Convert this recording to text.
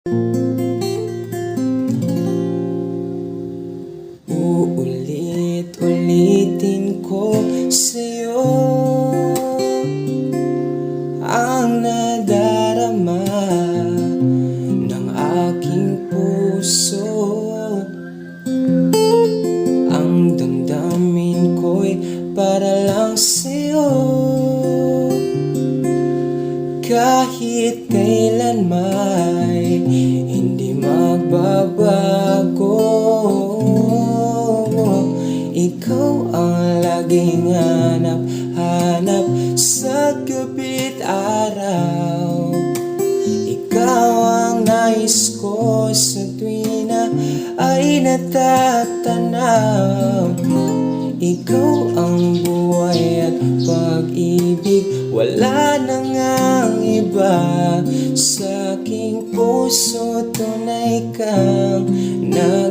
Uulit-ulitin ko sa'yo ang nadarama ng aking puso. Ang damdamin ko'y para lang sa'yo. Kahit kailan may hindi magbabago, ikaw ang laging hanap-hanap sa gabi't araw. Ikaw ang nais ko sa tuwi na ay natatanaw. Ikaw ang buhay at pag-ibig, wala na ngang iba. Sa aking puso tunay kang naging